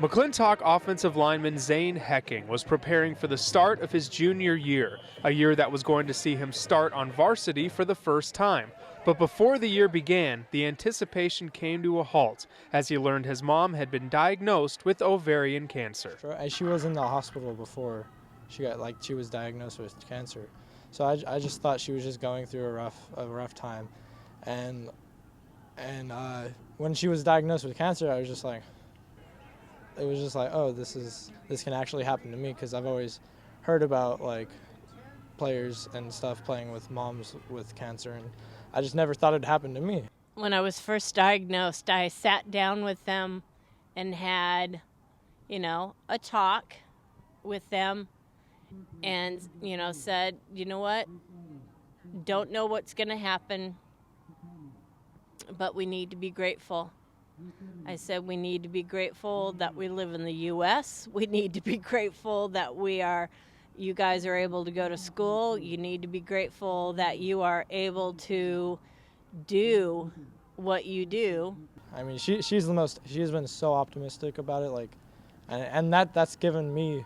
McClintock offensive lineman Zane Hekking was preparing for the start of his junior year, a year that was going to see him start on varsity for the first time. But before the year began, the anticipation came to a halt as he learned his mom had been diagnosed with ovarian cancer. She was in the hospital before she was diagnosed with cancer. So I just thought she was just going through a rough time. And when she was diagnosed with cancer, it was just like, oh, this can actually happen to me, because I've always heard about like players and stuff playing with moms with cancer, and I just never thought it'd happen to me. When I was first diagnosed, I sat down with them and had, a talk with them and, said, you know what, don't know what's going to happen, but we need to be grateful. I said we need to be grateful that we live in the U.S. We need to be grateful that you guys are able to go to school. You need to be grateful that you are able to do what you do. I mean, she's been so optimistic about it, and that's given me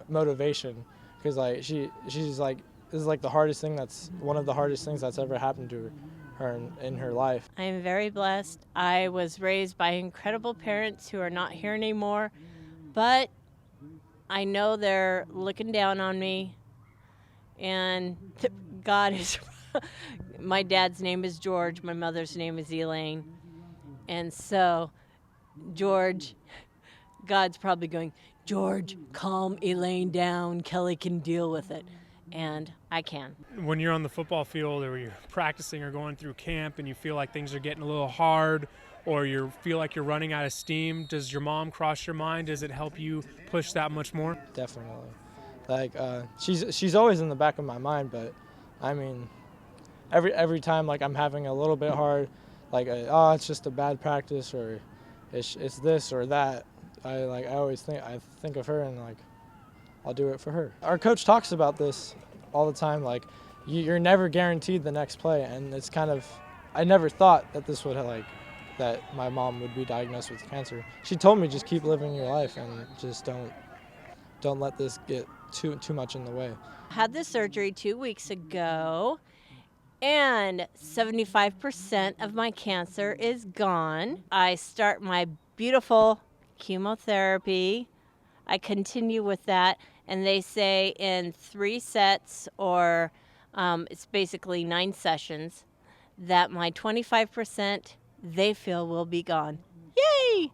motivation, because she's like, this is the hardest thing, that's one of the hardest things that's ever happened to her in her life. I am very blessed. I was raised by incredible parents who are not here anymore, but I know they're looking down on me, and God is my dad's name is George, my mother's name is Elaine, and so George, God's probably going, George, calm Elaine down, Kelly can deal with it. And I can. When you're on the football field, or you're practicing or going through camp and you feel like things are getting a little hard, or you feel like you're running out of steam, does your mom cross your mind? Does it help you push that much more? Definitely. She's always in the back of my mind, but I mean, every time I'm having a little bit hard, it's just a bad practice, or it's this or that, I always think of her, and I'll do it for her. Our coach talks about this all the time, you're never guaranteed the next play, and it's I never thought that this would that my mom would be diagnosed with cancer. She told me, just keep living your life and just don't let this get too much in the way. Had the surgery 2 weeks ago, and 75% of my cancer is gone. I start my beautiful chemotherapy. I continue with that, and they say in 3 sets, or it's basically 9 sessions, that my 25% they feel will be gone. Yay!